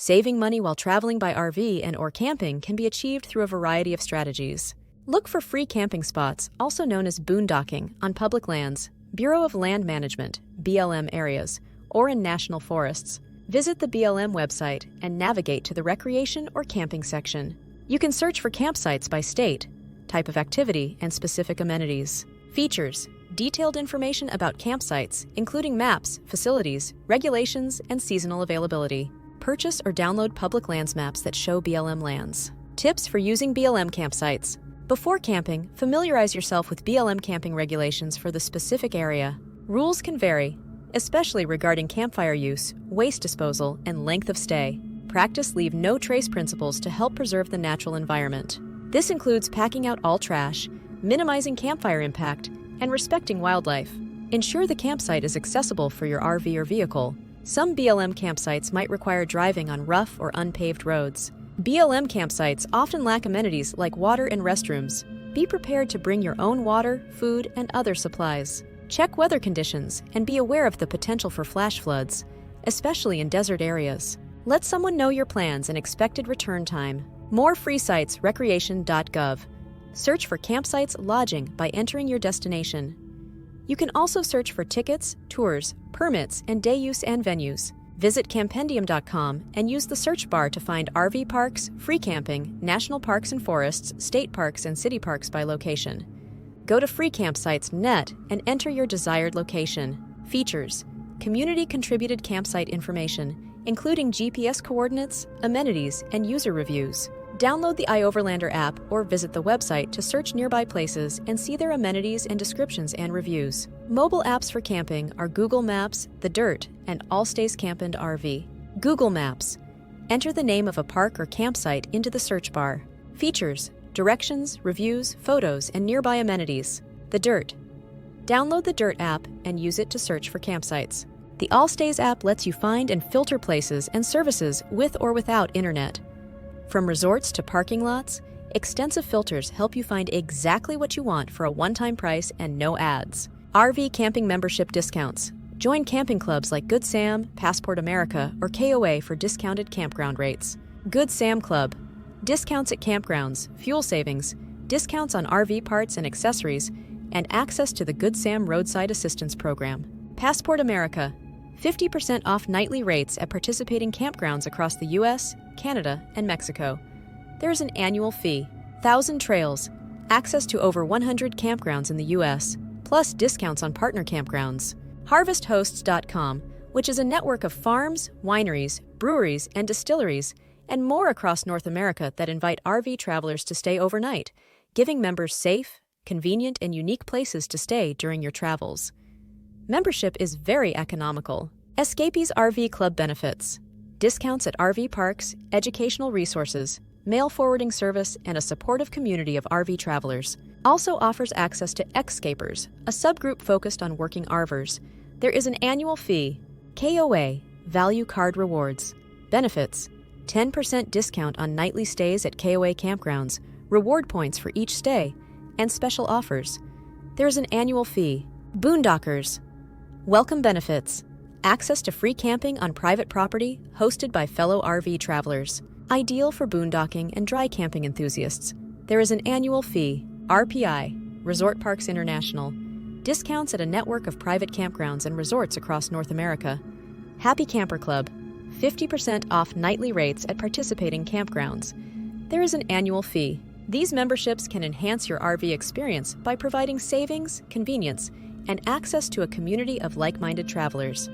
Saving money while traveling by RV and/or camping can be achieved through a variety of strategies. Look for free camping spots, also known as boondocking, on public lands, Bureau of Land Management (BLM) areas, or in national forests. Visit the BLM website and navigate to the recreation or camping section. You can search for campsites by state, type of activity, and specific amenities. Features: detailed information about campsites, including maps, facilities, regulations, and seasonal availability. Purchase or download public lands maps that show BLM lands. Tips for using BLM campsites. Before camping, familiarize yourself with BLM camping regulations for the specific area. Rules can vary, especially regarding campfire use, waste disposal, and length of stay. Practice leave no trace principles to help preserve the natural environment. This includes packing out all trash, minimizing campfire impact, and respecting wildlife. Ensure the campsite is accessible for your RV or vehicle. Some BLM campsites might require driving on rough or unpaved roads. BLM campsites often lack amenities like water and restrooms. Be prepared to bring your own water, food, and other supplies. Check weather conditions and be aware of the potential for flash floods, especially in desert areas. Let someone know your plans and expected return time. More free sites, recreation.gov. Search for campsites, lodging by entering your destination. You can also search for tickets, tours, permits, and day use and venues. Visit campendium.com and use the search bar to find RV parks, free camping, national parks and forests, state parks, and city parks by location. Go to freecampsites.net and enter your desired location. Features: community-contributed campsite information, including GPS coordinates, amenities, and user reviews. Download the iOverlander app or visit the website to search nearby places and see their amenities and descriptions and reviews. Mobile apps for camping are Google Maps, The Dirt, and All Stays Campin' RV. Google Maps. Enter the name of a park or campsite into the search bar. Features: directions, reviews, photos, and nearby amenities. The Dirt. Download the Dirt app and use it to search for campsites. The All Stays app lets you find and filter places and services with or without internet. From resorts to parking lots, extensive filters help you find exactly what you want for a one-time price and no ads. RV camping membership discounts. Join camping clubs like Good Sam, Passport America, or KOA for discounted campground rates. Good Sam Club. Discounts at campgrounds, fuel savings, discounts on RV parts and accessories, and access to the Good Sam Roadside Assistance Program. Passport America. 50% off nightly rates at participating campgrounds across the U.S., Canada, and Mexico. There is an annual fee. 1,000 Trails. Access to over 100 campgrounds in the U.S., plus discounts on partner campgrounds. HarvestHosts.com, which is a network of farms, wineries, breweries, and distilleries, and more across North America that invite RV travelers to stay overnight, giving members safe, convenient, and unique places to stay during your travels. Membership is very economical. Escapees RV Club benefits: discounts at RV parks, educational resources, mail forwarding service, and a supportive community of RV travelers. Also offers access to Xscapers, a subgroup focused on working RVers. There is an annual fee. KOA, Value Card Rewards. Benefits: 10% discount on nightly stays at KOA campgrounds, reward points for each stay, and special offers. There is an annual fee. Boondockers. Welcome benefits: access to free camping on private property hosted by fellow RV travelers. Ideal for boondocking and dry camping enthusiasts. There is an annual fee. RPI, Resort Parks International. Discounts at a network of private campgrounds and resorts across North America. Happy Camper Club. 50% off nightly rates at participating campgrounds. There is an annual fee. These memberships can enhance your RV experience by providing savings, convenience, and access to a community of like-minded travelers.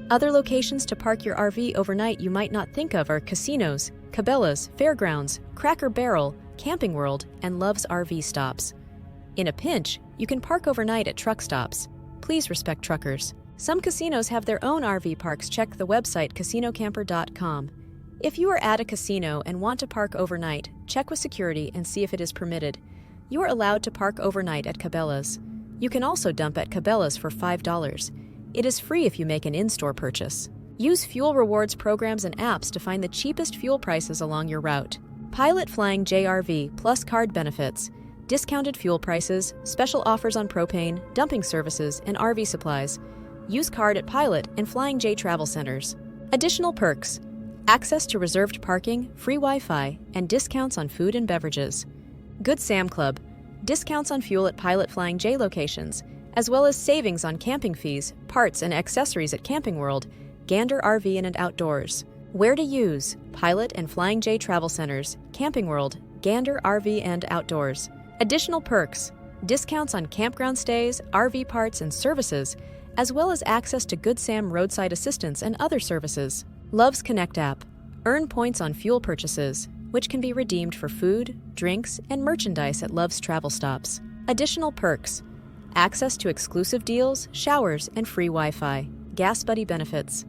Other locations to park your RV overnight you might not think of are casinos, Cabela's, fairgrounds, Cracker Barrel, Camping World, and Love's RV stops. In a pinch, you can park overnight at truck stops. Please respect truckers. Some casinos have their own RV parks. Check the website casinocamper.com. If you are at a casino and want to park overnight, check with security and see if it is permitted. You are allowed to park overnight at Cabela's. You can also dump at Cabela's for $5. It is free if you make an in-store purchase. Use fuel rewards programs and apps to find the cheapest fuel prices along your route. Pilot Flying JRV plus card benefits, discounted fuel prices, special offers on propane, dumping services, and RV supplies. Use card at Pilot and Flying J travel centers. Additional perks: access to reserved parking, free Wi-Fi, and discounts on food and beverages. Good Sam Club, discounts on fuel at Pilot Flying J locations, as well as savings on camping fees, parts, and accessories at Camping World, Gander RV and Outdoors. Where to use: Pilot and Flying J Travel Centers, Camping World, Gander RV and Outdoors. Additional perks: discounts on campground stays, RV parts and services, as well as access to Good Sam roadside assistance and other services. Love's Connect app. Earn points on fuel purchases, which can be redeemed for food, drinks, and merchandise at Love's travel stops. Additional perks: access to exclusive deals, showers, and free Wi-Fi. Gas Buddy benefits.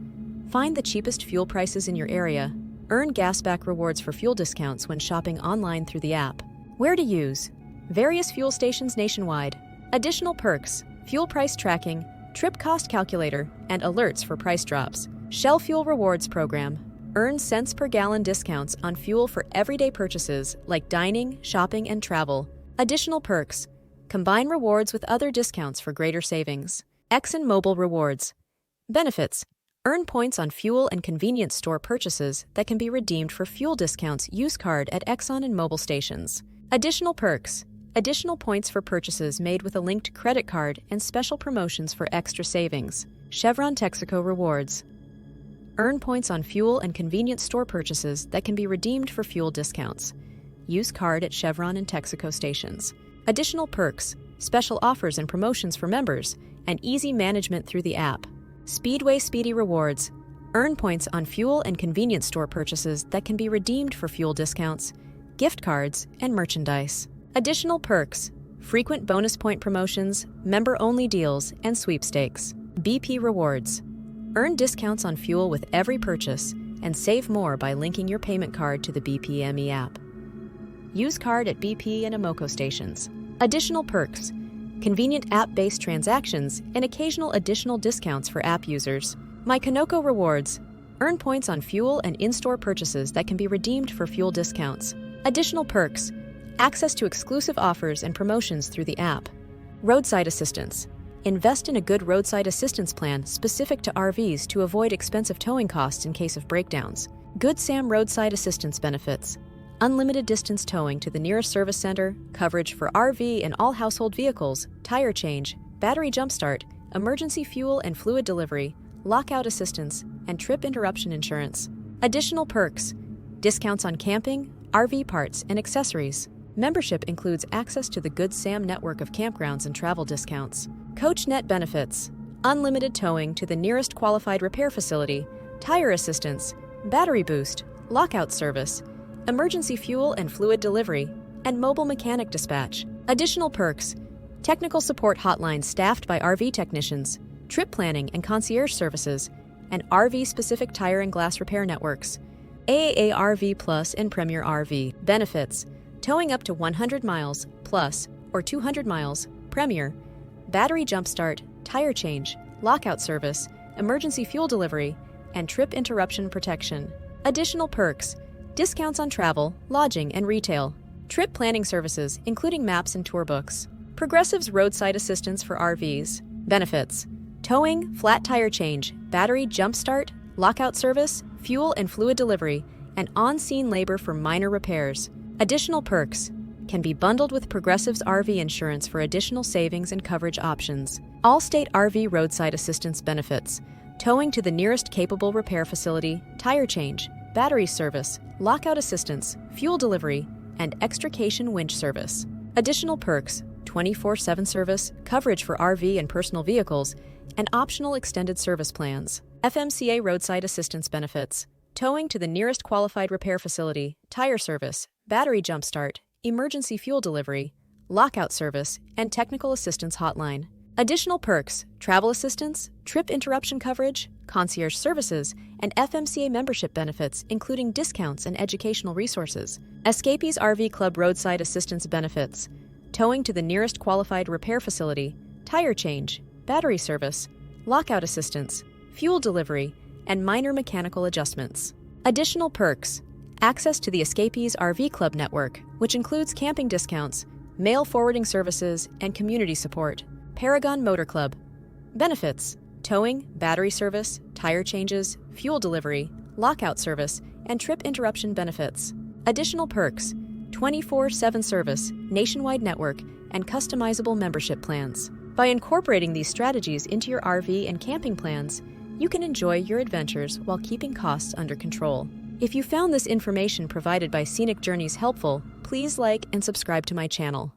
Find the cheapest fuel prices in your area. Earn gas-back rewards for fuel discounts when shopping online through the app. Where to use: various fuel stations nationwide. Additional perks: fuel price tracking, trip cost calculator, and alerts for price drops. Shell Fuel Rewards Program. Earn cents per gallon discounts on fuel for everyday purchases like dining, shopping, and travel. Additional perks: combine rewards with other discounts for greater savings. ExxonMobil Rewards. Benefits: earn points on fuel and convenience store purchases that can be redeemed for fuel discounts use card at Exxon and Mobil stations. Additional perks: additional points for purchases made with a linked credit card and special promotions for extra savings. Chevron Texaco Rewards. Earn points on fuel and convenience store purchases that can be redeemed for fuel discounts. Use card at Chevron and Texaco stations. Additional perks: special offers and promotions for members, and easy management through the app. Speedway Speedy Rewards. Earn points on fuel and convenience store purchases that can be redeemed for fuel discounts, gift cards, and merchandise. Additional perks: frequent bonus point promotions, member-only deals, and sweepstakes. BP Rewards. Earn discounts on fuel with every purchase and save more by linking your payment card to the BP app. Use card at BP and Amoco stations. Additional perks: convenient app-based transactions and occasional additional discounts for app users. My Conoco Rewards. Earn points on fuel and in-store purchases that can be redeemed for fuel discounts. Additional perks: access to exclusive offers and promotions through the app. Roadside assistance. Invest in a good roadside assistance plan specific to RVs to avoid expensive towing costs in case of breakdowns. Good Sam roadside assistance benefits: unlimited distance towing to the nearest service center, coverage for RV and all household vehicles, tire change, battery jumpstart, emergency fuel and fluid delivery, lockout assistance, and trip interruption insurance. Additional perks: discounts on camping, RV parts, and accessories. Membership includes access to the Good Sam network of campgrounds and travel discounts. CoachNet benefits: unlimited towing to the nearest qualified repair facility, tire assistance, battery boost, lockout service, emergency fuel and fluid delivery, and mobile mechanic dispatch. Additional perks: technical support hotlines staffed by RV technicians, trip planning and concierge services, and RV-specific tire and glass repair networks. AAA RV Plus and Premier RV benefits: towing up to 100 miles plus or 200 miles, Premier, battery jumpstart, tire change, lockout service, emergency fuel delivery, and trip interruption protection. Additional perks: discounts on travel, lodging, and retail. Trip planning services, including maps and tour books. Progressive's roadside assistance for RVs. Benefits: towing, flat tire change, battery jumpstart, lockout service, fuel and fluid delivery, and on-scene labor for minor repairs. Additional perks: can be bundled with Progressive's RV insurance for additional savings and coverage options. Allstate RV roadside assistance benefits: towing to the nearest capable repair facility, tire change, battery service, lockout assistance, fuel delivery, and extrication winch service. Additional perks: 24/7 service, coverage for RV and personal vehicles, and optional extended service plans. FMCA roadside assistance benefits: towing to the nearest qualified repair facility, tire service, battery jumpstart, emergency fuel delivery, lockout service, and technical assistance hotline. Additional perks: travel assistance, trip interruption coverage, concierge services, and FMCA membership benefits, including discounts and educational resources. Escapees RV Club roadside assistance benefits: towing to the nearest qualified repair facility, tire change, battery service, lockout assistance, fuel delivery, and minor mechanical adjustments. Additional perks: access to the Escapees RV Club network, which includes camping discounts, mail forwarding services, and community support. Paragon Motor Club. Benefits: towing, battery service, tire changes, fuel delivery, lockout service, and trip interruption benefits. Additional perks: 24/7 service, nationwide network, and customizable membership plans. By incorporating these strategies into your RV and camping plans, you can enjoy your adventures while keeping costs under control. If you found this information provided by Scenic Journeys helpful, please like and subscribe to my channel.